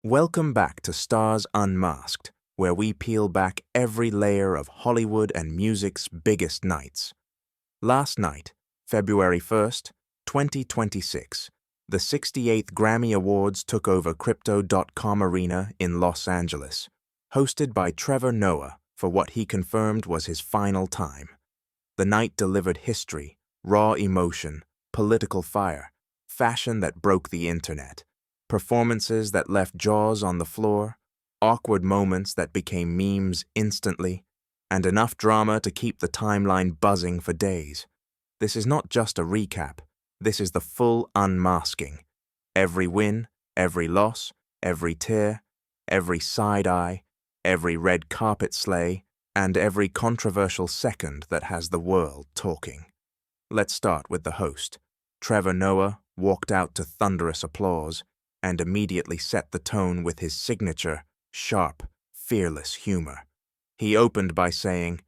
Welcome back to Stars Unmasked, where we peel back every layer of Hollywood and music's biggest nights. Last night, February 1st, 2026, the 68th Grammy Awards took over Crypto.com Arena in Los Angeles, hosted by Trevor Noah for what he confirmed was his final time. The night delivered history, raw emotion, political fire, fashion that broke the internet, performances that left jaws on the floor, awkward moments that became memes instantly, and enough drama to keep the timeline buzzing for days. This is not just a recap, this is the full unmasking. Every win, every loss, every tear, every side-eye, every red carpet slay, and every controversial second that has the world talking. Let's start with the host. Trevor Noah walked out to thunderous applause and immediately set the tone with his signature, sharp, fearless humor. He opened by saying,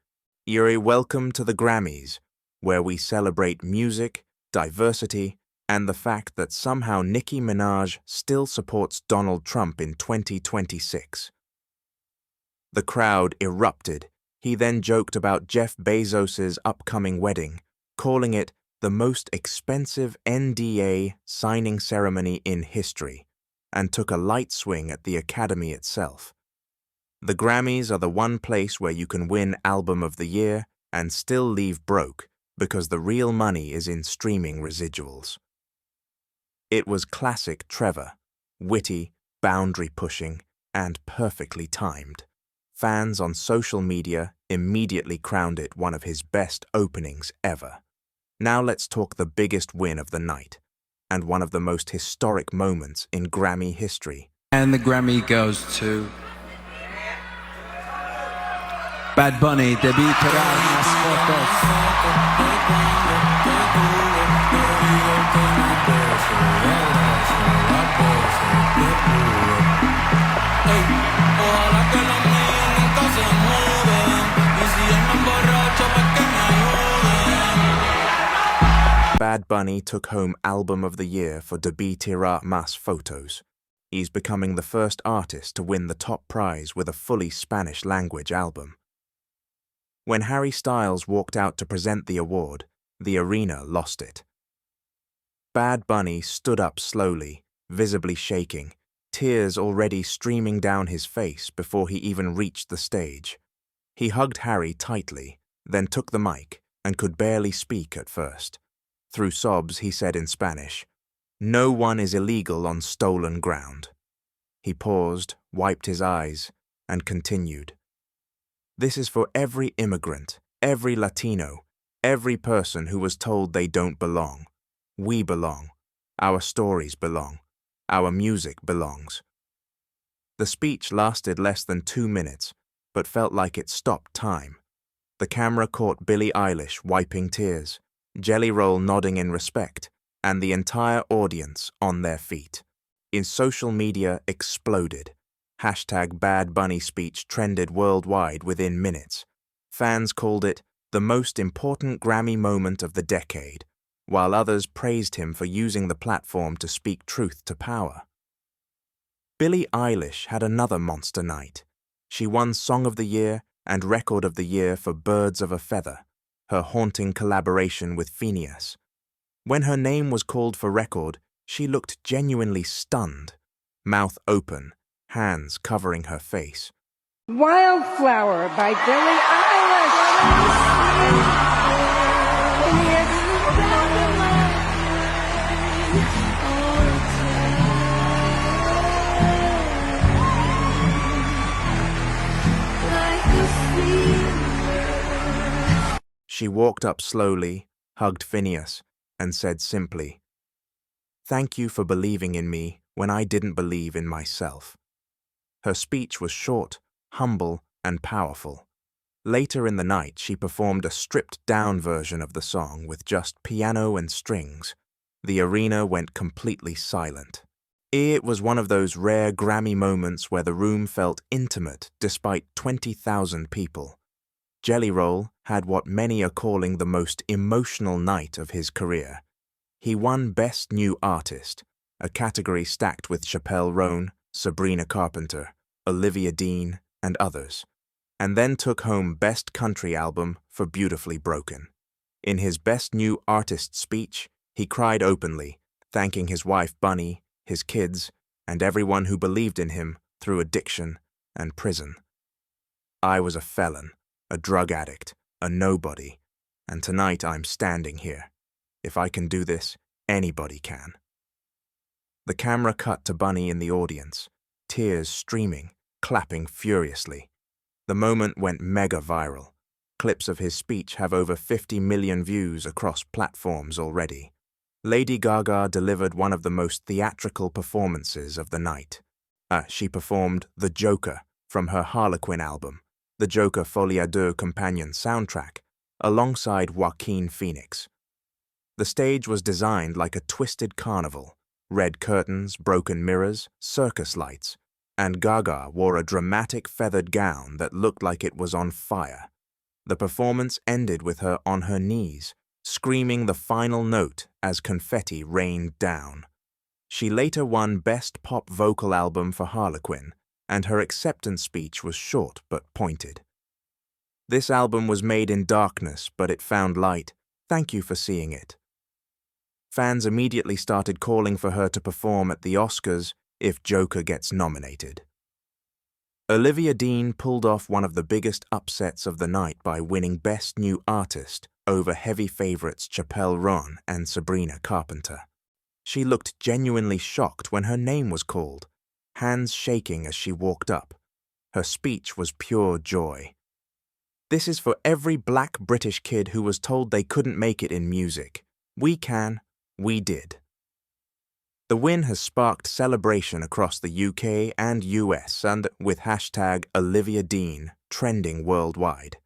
"You're welcome to the Grammys, where we celebrate music, diversity, and the fact that somehow Nicki Minaj still supports Donald Trump in 2026. The crowd erupted. He then joked about Jeff Bezos's upcoming wedding, calling it the most expensive NDA signing ceremony in history, and took a light swing at the Academy itself. The Grammys are the one place where you can win Album of the Year and still leave broke because the real money is in streaming residuals." It was classic Trevor, witty, boundary-pushing, and perfectly timed. Fans on social media immediately crowned it one of his best openings ever. Now let's talk the biggest win of the night, and one of the most historic moments in Grammy history. And the Grammy goes to Bad Bunny, Debí Tirar Más Fotos. Bad Bunny took home Album of the Year for Debí Tirar Más Fotos. He's becoming the first artist to win the top prize with a fully Spanish-language album. When Harry Styles walked out to present the award, the arena lost it. Bad Bunny stood up slowly, visibly shaking, tears already streaming down his face before he even reached the stage. He hugged Harry tightly, then took the mic, and could barely speak at first. Through sobs, he said in Spanish, "No one is illegal on stolen ground." He paused, wiped his eyes, and continued. "This is for every immigrant, every Latino, every person who was told they don't belong. We belong. Our stories belong. Our music belongs." The speech lasted less than 2 minutes, but felt like it stopped time. The camera caught Billie Eilish wiping tears, Jelly Roll nodding in respect, and the entire audience on their feet. In social media exploded. #Bad Bunny speech trended worldwide within minutes. Fans called it the most important Grammy moment of the decade, while others praised him for using the platform to speak truth to power. Billie Eilish had another monster night. She won Song of the Year and Record of the Year for Birds of a Feather, her haunting collaboration with Phoenix. When her name was called for record, she looked genuinely stunned, mouth open, hands covering her face. Wildflower by Billie She walked up slowly, hugged Phineas, and said simply, "Thank you for believing in me when I didn't believe in myself." Her speech was short, humble, and powerful. Later in the night, she performed a stripped-down version of the song with just piano and strings. The arena went completely silent. It was one of those rare Grammy moments where the room felt intimate despite 20,000 people. Jelly Roll had what many are calling the most emotional night of his career. He won Best New Artist, a category stacked with Chappelle Roan, Sabrina Carpenter, Olivia Dean, and others, and then took home Best Country Album for Beautifully Broken. In his Best New Artist speech, he cried openly, thanking his wife Bunny, his kids, and everyone who believed in him through addiction and prison. I was a felon, a drug addict, a nobody, and tonight I'm standing here. If I can do this, anybody can. The camera cut to Bunny in the audience, tears streaming, clapping furiously. The moment went mega viral. Clips of his speech have over 50 million views across platforms already. Lady Gaga delivered one of the most theatrical performances of the night. She performed The Joker from her Harlequin album, the Joker Folie à Deux companion soundtrack, alongside Joaquin Phoenix. The stage was designed like a twisted carnival, red curtains, broken mirrors, circus lights, and Gaga wore a dramatic feathered gown that looked like it was on fire. The performance ended with her on her knees, screaming the final note as confetti rained down. She later won Best Pop Vocal Album for Harlequin, and her acceptance speech was short but pointed. This album was made in darkness, but it found light. Thank you for seeing it. Fans immediately started calling for her to perform at the Oscars if Joker gets nominated. Olivia Dean pulled off one of the biggest upsets of the night by winning Best New Artist over heavy favorites Chappelle Roan and Sabrina Carpenter. She looked genuinely shocked when her name was called, hands shaking as she walked up. Her speech was pure joy. This is for every black British kid who was told they couldn't make it in music. We can, we did. The win has sparked celebration across the UK and US, and with hashtag Olivia Dean trending worldwide.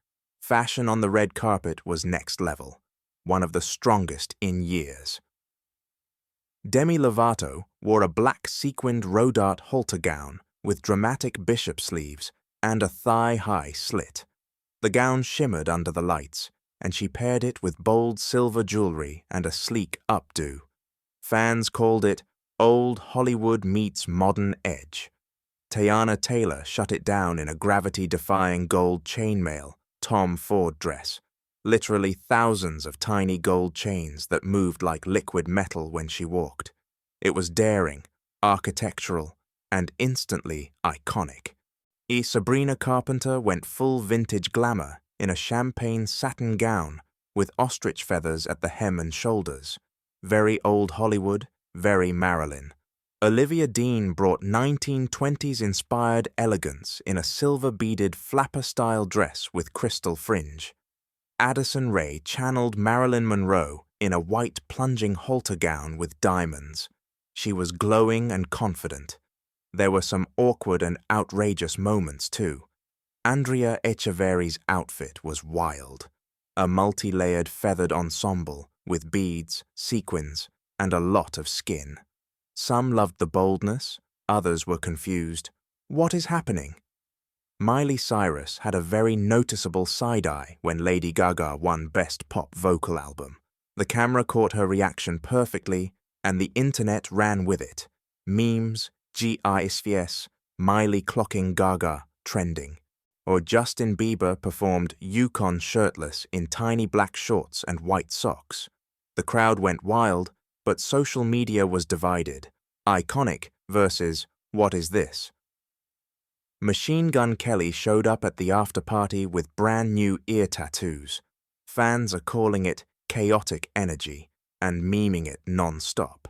Fashion on the red carpet was next level, one of the strongest in years. Demi Lovato wore a black sequined rodart halter gown with dramatic bishop sleeves and a thigh-high slit. The gown shimmered under the lights, and she paired it with bold silver jewelry and a sleek updo. Fans called it Old Hollywood meets Modern Edge. Teyana Taylor shut it down in a gravity-defying gold chainmail Tom Ford dress, literally thousands of tiny gold chains that moved like liquid metal when she walked. It was daring, architectural, and instantly iconic. Sabrina Carpenter went full vintage glamour in a champagne satin gown with ostrich feathers at the hem and shoulders. Very old Hollywood, very Marilyn. Olivia Dean brought 1920s-inspired elegance in a silver-beaded flapper-style dress with crystal fringe. Addison Rae channeled Marilyn Monroe in a white plunging halter gown with diamonds. She was glowing and confident. There were some awkward and outrageous moments, too. Andrea Echeverry's outfit was wild. A multi-layered feathered ensemble with beads, sequins, and a lot of skin. Some loved the boldness, others were confused. What is happening? Miley Cyrus had a very noticeable side-eye when Lady Gaga won Best Pop Vocal Album. The camera caught her reaction perfectly, and the internet ran with it. Memes, GIFs, Miley clocking Gaga, trending. Or Justin Bieber performed Yukon shirtless in tiny black shorts and white socks. The crowd went wild, but social media was divided. Iconic versus what is this? Machine Gun Kelly showed up at the after-party with brand new ear tattoos. Fans are calling it chaotic energy and memeing it non-stop.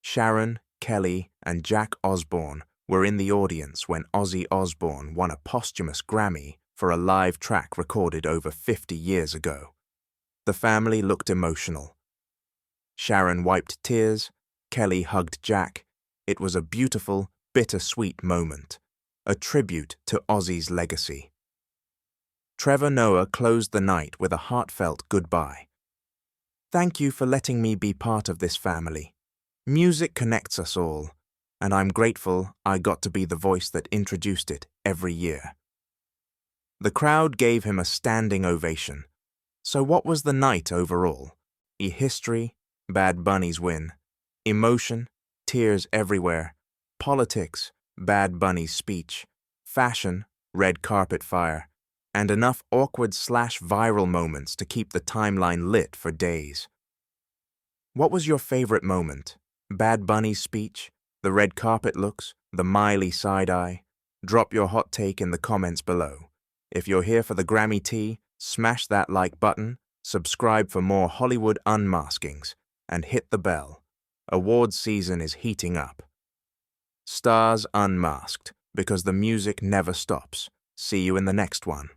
Sharon, Kelly, and Jack Osbourne were in the audience when Ozzy Osbourne won a posthumous Grammy for a live track recorded over 50 years ago. The family looked emotional. Sharon wiped tears, Kelly hugged Jack. It was a beautiful, bittersweet moment, a tribute to Ozzy's legacy. Trevor Noah closed the night with a heartfelt goodbye. Thank you for letting me be part of this family. Music connects us all, and I'm grateful I got to be the voice that introduced it every year. The crowd gave him a standing ovation. So what was the night overall? History, Bad Bunny's win, emotion, tears everywhere, politics, Bad Bunny's speech, fashion, red carpet fire, and enough awkward/viral moments to keep the timeline lit for days. What was your favorite moment? Bad Bunny's speech, the red carpet looks, the Miley side-eye? Drop your hot take in the comments below. If you're here for the Grammy tea, smash that like button, subscribe for more Hollywood unmaskings, and hit the bell. Awards season is heating up. Stars Unmasked, because the music never stops. See you in the next one.